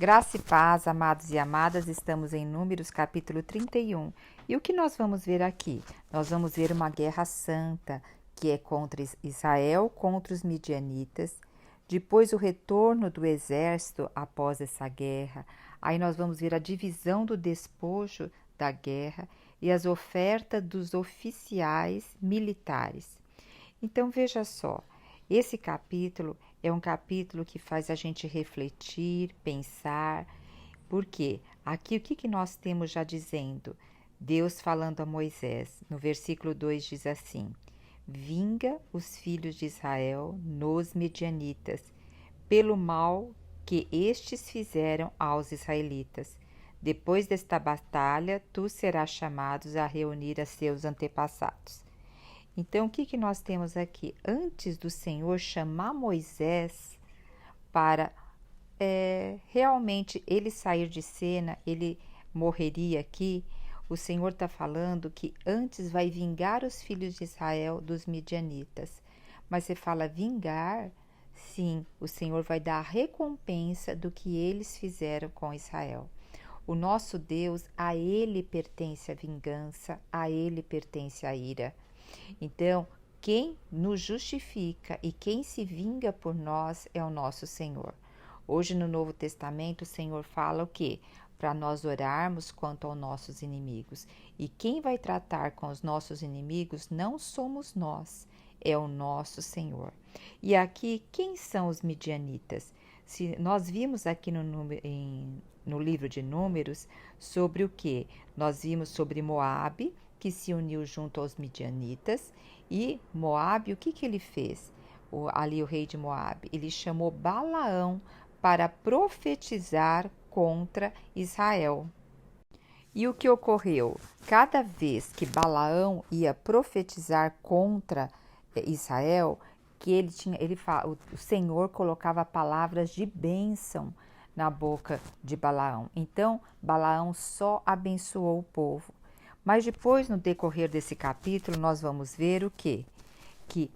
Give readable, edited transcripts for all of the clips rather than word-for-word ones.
Graça e paz, amados e amadas, estamos em Números capítulo 31. E o que nós vamos ver aqui? Nós vamos ver uma guerra santa, que é contra Israel, contra os midianitas. Depois o retorno do exército após essa guerra. Aí nós vamos ver a divisão do despojo da guerra e as ofertas dos oficiais militares. Então veja só, esse capítulo é um capítulo que faz a gente refletir, pensar, porque aqui o que nós temos já dizendo? Deus falando a Moisés, no versículo 2 diz assim: vinga os filhos de Israel nos medianitas, pelo mal que estes fizeram aos israelitas. Depois desta batalha, tu serás chamado a reunir a seus antepassados. Então, o que nós temos aqui? Antes do Senhor chamar Moisés para realmente ele sair de cena, ele morreria aqui, o Senhor está falando que antes vai vingar os filhos de Israel dos midianitas. Mas você fala vingar? Sim, o Senhor vai dar a recompensa do que eles fizeram com Israel. O nosso Deus, a ele pertence a vingança, a ele pertence a ira. Então, quem nos justifica e quem se vinga por nós é o nosso Senhor. Hoje no Novo Testamento o Senhor fala o quê? Para nós orarmos quanto aos nossos inimigos. E quem vai tratar com os nossos inimigos não somos nós, é o nosso Senhor. E aqui, quem são os midianitas? Se nós vimos aqui no livro de Números sobre o quê? Nós vimos sobre Moabe, que se uniu junto aos midianitas, e Moabe, o que ele fez? Ali o rei de Moabe, ele chamou Balaão para profetizar contra Israel. E o que ocorreu? Cada vez que Balaão ia profetizar contra Israel, que o Senhor colocava palavras de bênção na boca de Balaão. Então, Balaão só abençoou o povo. Mas depois, no decorrer desse capítulo, nós vamos ver o quê? Que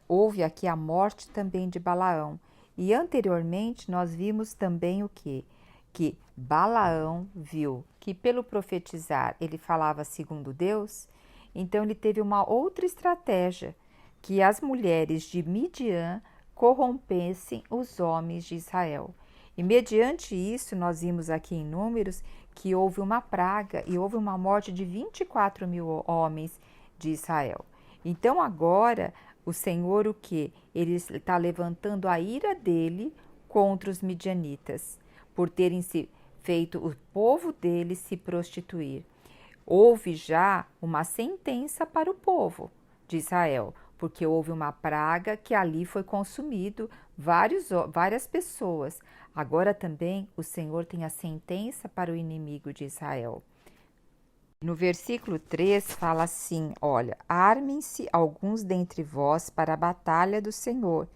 houve aqui a morte também de Balaão. E anteriormente nós vimos também o quê? Que Balaão viu que pelo profetizar ele falava segundo Deus, então ele teve uma outra estratégia, que as mulheres de Midian corrompessem os homens de Israel. E mediante isso, nós vimos aqui em Números que houve uma praga e houve uma morte de 24 mil homens de Israel. Então agora o Senhor o que? Ele está levantando a ira dele contra os midianitas, por terem feito o povo dele se prostituir. Houve já uma sentença para o povo de Israel, porque houve uma praga que ali foi consumido várias pessoas. Agora também o Senhor tem a sentença para o inimigo de Israel. No versículo 3 fala assim, olha, armem-se alguns dentre vós para a batalha do Senhor,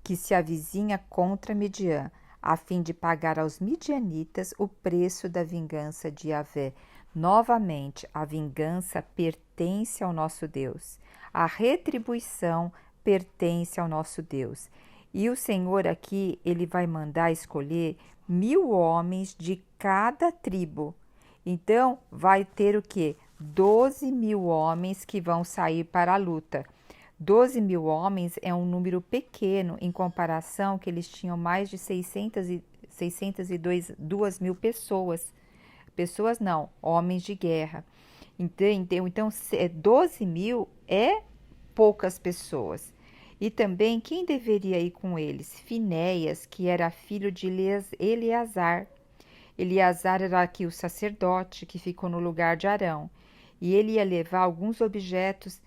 que se avizinha contra Midian, a fim de pagar aos midianitas o preço da vingança de Yahvé. Novamente, a vingança pertence ao nosso Deus. A retribuição pertence ao nosso Deus. E o Senhor aqui, ele vai mandar escolher 1000 homens de cada tribo. Então, vai ter o quê? 12 mil homens que vão sair para a luta. 12 mil homens é um número pequeno em comparação que eles tinham mais de 602 mil pessoas. Pessoas não, homens de guerra. Então 12 mil é poucas pessoas. E também quem deveria ir com eles? Finéias, que era filho de Eleazar. Eleazar era aqui o sacerdote que ficou no lugar de Arão. E ele ia levar alguns objetos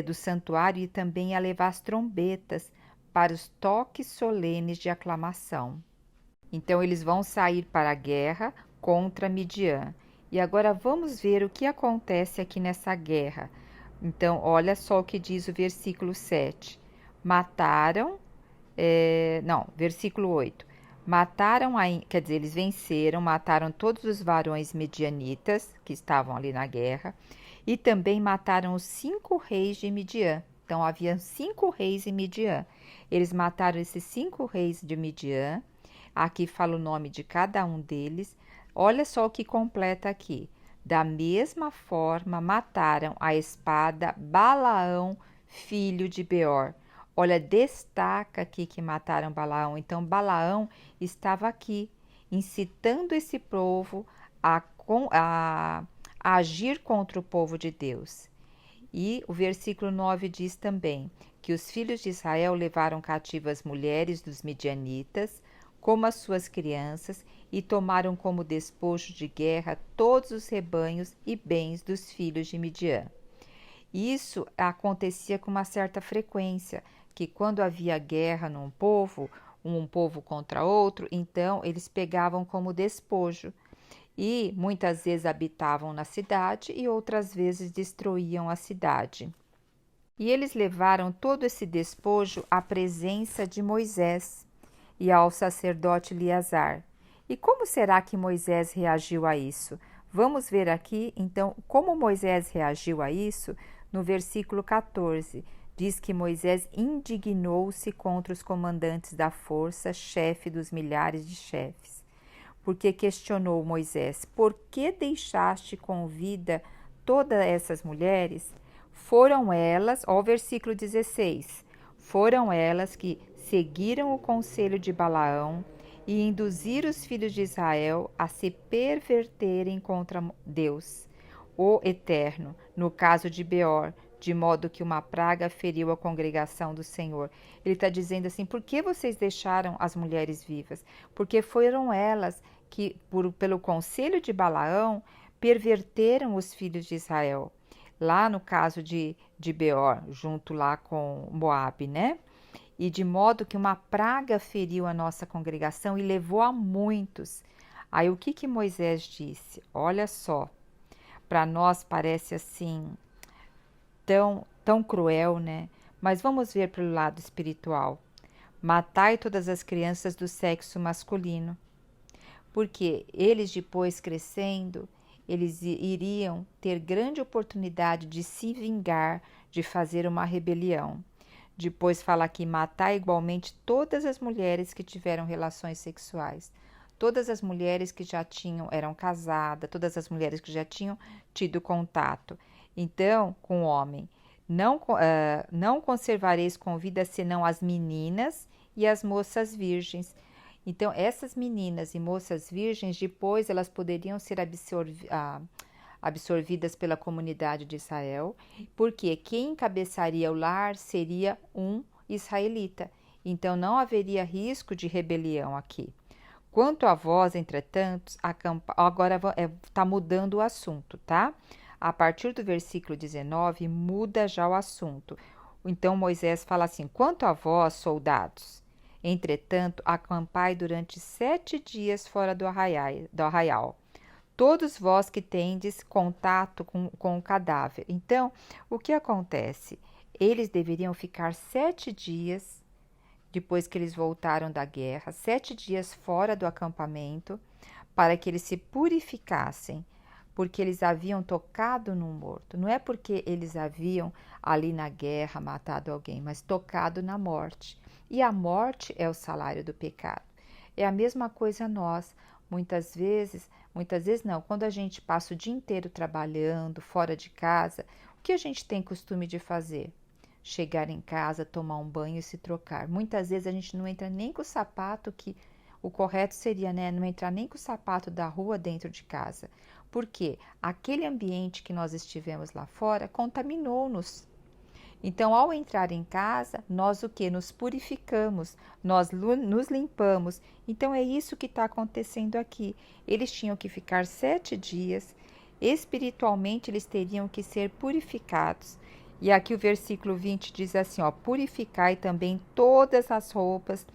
do santuário e também ia levar as trombetas para os toques solenes de aclamação. Então eles vão sair para a guerra contra Midian. E agora vamos ver o que acontece aqui nessa guerra. Então, olha só o que diz o versículo 7. Versículo 8. Quer dizer, eles venceram, mataram todos os varões medianitas que estavam ali na guerra e também mataram os 5 reis de Midian. Então, havia 5 reis em Midian. Eles mataram esses 5 reis de Midian. Aqui fala o nome de cada um deles. Olha só o que completa aqui. Da mesma forma, mataram à espada Balaão, filho de Beor. Olha, destaca aqui que mataram Balaão. Então, Balaão estava aqui, incitando esse povo a agir contra o povo de Deus. E o versículo 9 diz também que os filhos de Israel levaram cativas mulheres dos midianitas, como as suas crianças, e tomaram como despojo de guerra todos os rebanhos e bens dos filhos de Midian. Isso acontecia com uma certa frequência, que quando havia guerra num povo, um povo contra outro, então eles pegavam como despojo e muitas vezes habitavam na cidade e outras vezes destruíam a cidade. E eles levaram todo esse despojo à presença de Moisés e ao sacerdote Eleazar. E como será que Moisés reagiu a isso? Vamos ver aqui, então, como Moisés reagiu a isso no versículo 14. Diz que Moisés indignou-se contra os comandantes da força, chefe dos milhares de chefes. Porque questionou Moisés: por que deixaste com vida todas essas mulheres? Foram elas, ó, o versículo 16, foram elas que seguiram o conselho de Balaão e induziram os filhos de Israel a se perverterem contra Deus, o Eterno, no caso de Beor, de modo que uma praga feriu a congregação do Senhor. Ele está dizendo assim: por que vocês deixaram as mulheres vivas? Porque foram elas que, pelo conselho de Balaão, perverteram os filhos de Israel. Lá no caso de Beor, junto lá com Moabe, né? E de modo que uma praga feriu a nossa congregação e levou a muitos. Aí o que Moisés disse? Olha só, para nós parece assim tão cruel, né? Mas vamos ver pelo lado espiritual. Matai todas as crianças do sexo masculino, porque eles depois crescendo, eles iriam ter grande oportunidade de se vingar, de fazer uma rebelião. Depois fala aqui: matar igualmente todas as mulheres que tiveram relações sexuais. Todas as mulheres que já eram casadas, todas as mulheres que já tinham tido contato. Então, com o homem, não conservareis com vida senão as meninas e as moças virgens. Então, essas meninas e moças virgens, depois elas poderiam ser absorvidas pela comunidade de Israel, porque quem encabeçaria o lar seria um israelita. Então, não haveria risco de rebelião aqui. Quanto a vós, entretanto, agora está mudando o assunto, tá? A partir do versículo 19, muda já o assunto. Então, Moisés fala assim: quanto a vós, soldados, entretanto, acampai durante 7 dias fora do arraial. Todos vós que tendes contato com o cadáver. Então, o que acontece? Eles deveriam ficar 7 dias, depois que eles voltaram da guerra, 7 dias fora do acampamento, para que eles se purificassem, porque eles haviam tocado no morto. Não é porque eles haviam ali na guerra matado alguém, mas tocado na morte. E a morte é o salário do pecado. É a mesma coisa nós. Muitas vezes não, quando a gente passa o dia inteiro trabalhando, fora de casa, o que a gente tem costume de fazer? Chegar em casa, tomar um banho e se trocar. Muitas vezes a gente não entra nem com o sapato, que o correto seria, né, não entrar nem com o sapato da rua dentro de casa. Porque aquele ambiente que nós estivemos lá fora contaminou-nos. Então, ao entrar em casa, nós o que? Nos purificamos, nós nos limpamos. Então, é isso que está acontecendo aqui. Eles tinham que ficar 7 dias, espiritualmente eles teriam que ser purificados. E aqui o versículo 20 diz assim, ó: purificai também todas as roupas,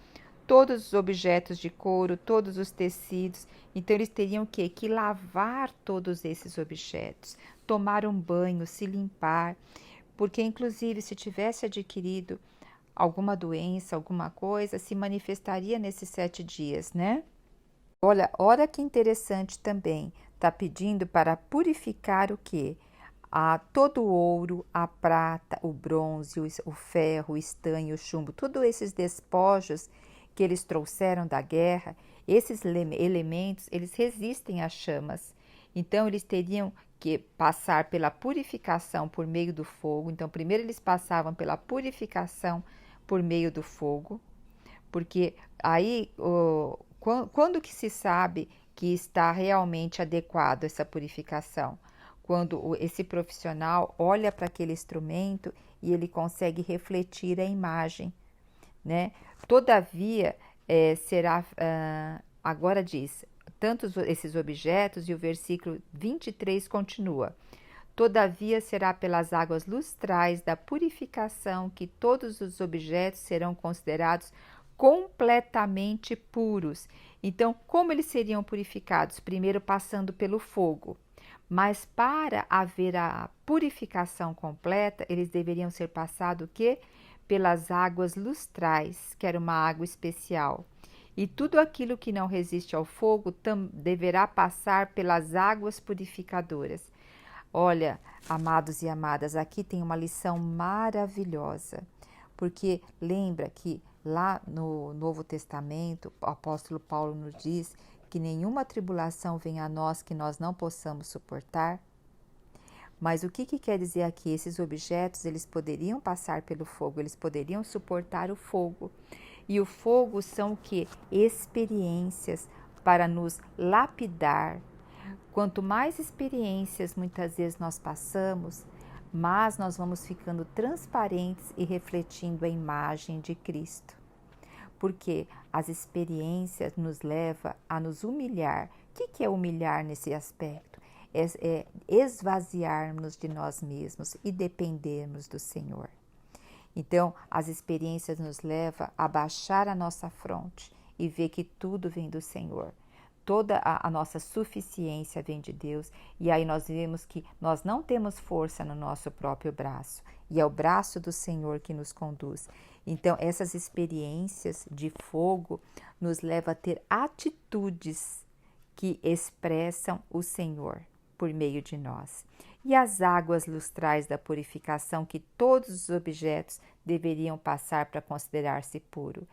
todos os objetos de couro, todos os tecidos. Então, eles teriam que lavar todos esses objetos, tomar um banho, se limpar. Porque, inclusive, se tivesse adquirido alguma doença, alguma coisa, se manifestaria nesses 7 dias, né? Olha que interessante também. Está pedindo para purificar o quê? Todo o ouro, a prata, o bronze, o ferro, o estanho, o chumbo, todos esses despojos que eles trouxeram da guerra, Esses elementos, eles resistem às chamas. Então, eles teriam que passar pela purificação por meio do fogo. Então, primeiro eles passavam pela purificação por meio do fogo, porque aí, quando que se sabe que está realmente adequado essa purificação? Quando esse profissional olha para aquele instrumento e ele consegue refletir a imagem, né? Todavia, será, agora diz, tantos esses objetos, e o versículo 23 continua: todavia será pelas águas lustrais da purificação que todos os objetos serão considerados completamente puros. Então, como eles seriam purificados? Primeiro passando pelo fogo. Mas para haver a purificação completa, eles deveriam ser passados o quê? Pelas águas lustrais, que era uma água especial. E tudo aquilo que não resiste ao fogo deverá passar pelas águas purificadoras. Olha, amados e amadas, aqui tem uma lição maravilhosa, porque lembra que lá no Novo Testamento, o apóstolo Paulo nos diz que nenhuma tribulação vem a nós que nós não possamos suportar. Mas o que quer dizer aqui? Esses objetos, eles poderiam passar pelo fogo, eles poderiam suportar o fogo. E o fogo são o quê? Experiências para nos lapidar. Quanto mais experiências muitas vezes nós passamos, mais nós vamos ficando transparentes e refletindo a imagem de Cristo. Porque as experiências nos levam a nos humilhar. O que é humilhar nesse aspecto? É esvaziarmos de nós mesmos e dependermos do Senhor. Então, as experiências nos levam a baixar a nossa fronte e ver que tudo vem do Senhor. Toda a nossa suficiência vem de Deus, e aí nós vemos que nós não temos força no nosso próprio braço, e é o braço do Senhor que nos conduz. Então, essas experiências de fogo nos levam a ter atitudes que expressam o Senhor por meio de nós. E as águas lustrais da purificação que todos os objetos deveriam passar para considerar-se puro.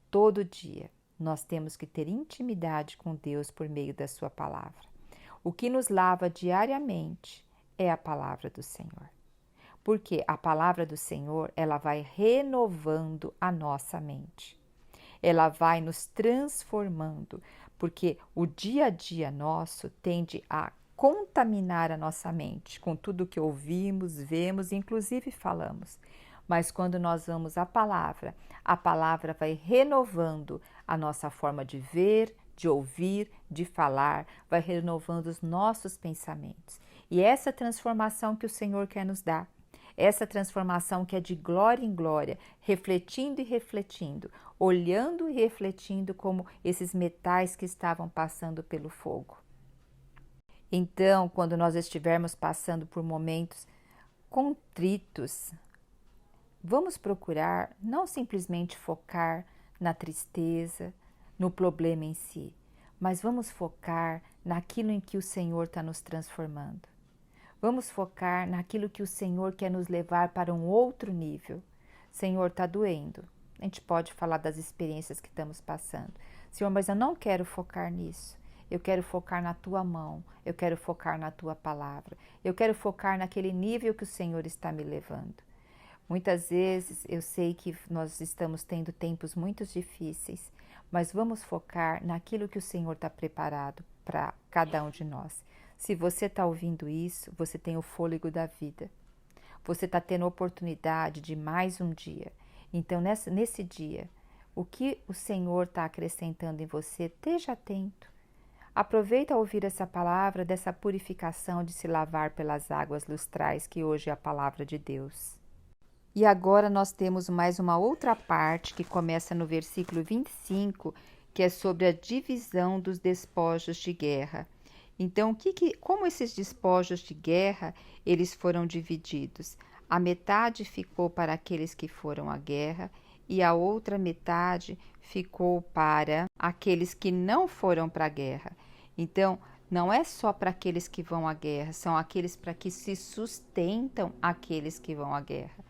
Todo dia nós temos que ter intimidade com Deus por meio da sua palavra. O que nos lava diariamente é a palavra do Senhor. Porque a palavra do Senhor, ela vai renovando a nossa mente. Ela vai nos transformando, porque o dia a dia nosso tende a contaminar a nossa mente com tudo que ouvimos, vemos, inclusive falamos. Mas quando nós vamos à palavra, a palavra vai renovando a nossa forma de ver, de ouvir, de falar, vai renovando os nossos pensamentos. E essa transformação que o Senhor quer nos dar, essa transformação que é de glória em glória, refletindo e refletindo, olhando e refletindo como esses metais que estavam passando pelo fogo. Então, quando nós estivermos passando por momentos contritos, vamos procurar não simplesmente focar na tristeza, no problema em si, mas vamos focar naquilo em que o Senhor está nos transformando. Vamos focar naquilo que o Senhor quer nos levar para um outro nível. Senhor, está doendo. A gente pode falar das experiências que estamos passando. Senhor, mas eu não quero focar nisso. Eu quero focar na tua mão. Eu quero focar na tua palavra. Eu quero focar naquele nível que o Senhor está me levando. Muitas vezes eu sei que nós estamos tendo tempos muito difíceis, mas vamos focar naquilo que o Senhor está preparado para cada um de nós. Se você está ouvindo isso, você tem o fôlego da vida. Você está tendo a oportunidade de mais um dia. Então, nesse dia, o que o Senhor está acrescentando em você, esteja atento. Aproveita a ouvir essa palavra dessa purificação de se lavar pelas águas lustrais, que hoje é a palavra de Deus. E agora nós temos mais uma outra parte que começa no versículo 25, que é sobre a divisão dos despojos de guerra. Então, como esses despojos de guerra, eles foram divididos? A metade ficou para aqueles que foram à guerra e a outra metade ficou para aqueles que não foram para a guerra. Então, não é só para aqueles que vão à guerra, são aqueles para que se sustentam aqueles que vão à guerra.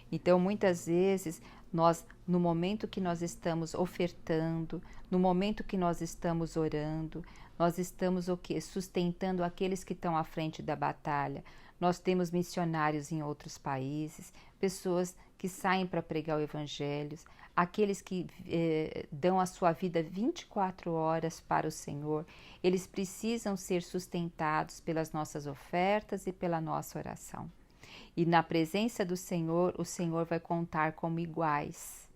Então, muitas vezes, No momento que nós estamos ofertando, no momento que nós estamos orando, nós estamos o quê? Sustentando aqueles que estão à frente da batalha. Nós temos missionários em outros países, pessoas que saem para pregar o evangelho, aqueles que dão a sua vida 24 horas para o Senhor. Eles precisam ser sustentados pelas nossas ofertas e pela nossa oração. E na presença do Senhor, o Senhor vai contar como iguais.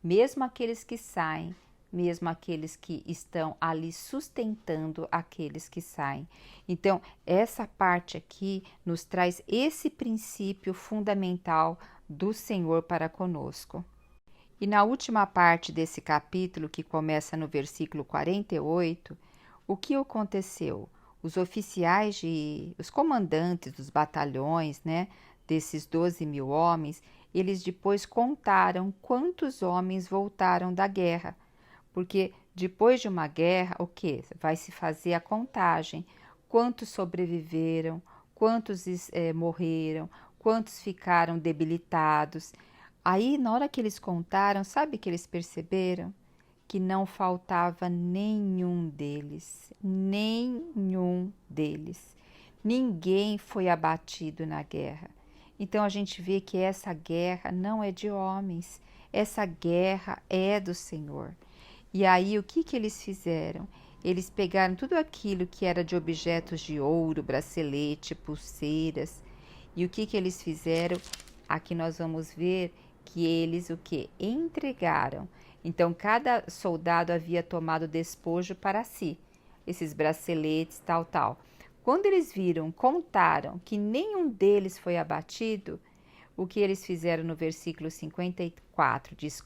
Mesmo aqueles que saem, mesmo aqueles que estão ali sustentando aqueles que saem. Então, essa parte aqui nos traz esse princípio fundamental do Senhor para conosco. E na última parte desse capítulo, que começa no versículo 48, o que aconteceu? Os oficiais, os comandantes dos batalhões, né, desses 12.000 homens, eles depois contaram quantos homens voltaram da guerra. Porque depois de uma guerra, o que? Vai se fazer a contagem. Quantos sobreviveram, quantos morreram, quantos ficaram debilitados. Aí, na hora que eles contaram, sabe o que eles perceberam? Que não faltava nenhum deles. Nenhum deles. Ninguém foi abatido na guerra. Então, a gente vê que essa guerra não é de homens. Essa guerra é do Senhor. E aí, o que eles fizeram? Eles pegaram tudo aquilo que era de objetos de ouro, bracelete, pulseiras. E o que eles fizeram? Aqui nós vamos ver que eles entregaram. Então, cada soldado havia tomado despojo para si. Esses braceletes, tal. Quando eles viram, contaram que nenhum deles foi abatido, o que eles fizeram no versículo 54 diz: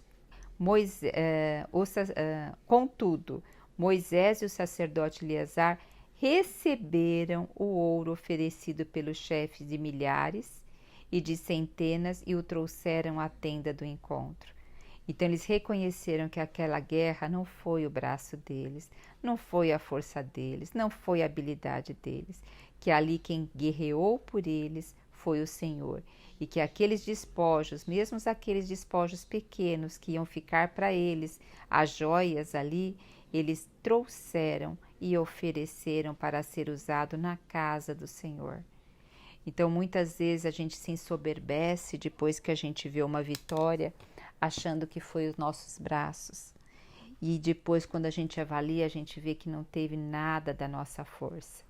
contudo, Moisés e o sacerdote Eleazar receberam o ouro oferecido pelos chefes de milhares e de centenas e o trouxeram à tenda do encontro. Então eles reconheceram que aquela guerra não foi o braço deles, não foi a força deles, não foi a habilidade deles, que ali quem guerreou por eles foi o Senhor. E que aqueles despojos, mesmo aqueles despojos pequenos que iam ficar para eles, as joias ali, eles trouxeram e ofereceram para ser usado na casa do Senhor. Então, muitas vezes a gente se ensoberbece depois que a gente vê uma vitória, achando que foi os nossos braços. E depois, quando a gente avalia, a gente vê que não teve nada da nossa força,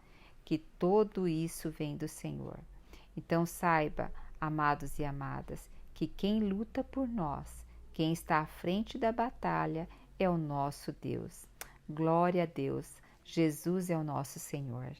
que tudo isso vem do Senhor. Então, saiba, amados e amadas, que quem luta por nós, quem está à frente da batalha, é o nosso Deus. Glória a Deus. Jesus é o nosso Senhor.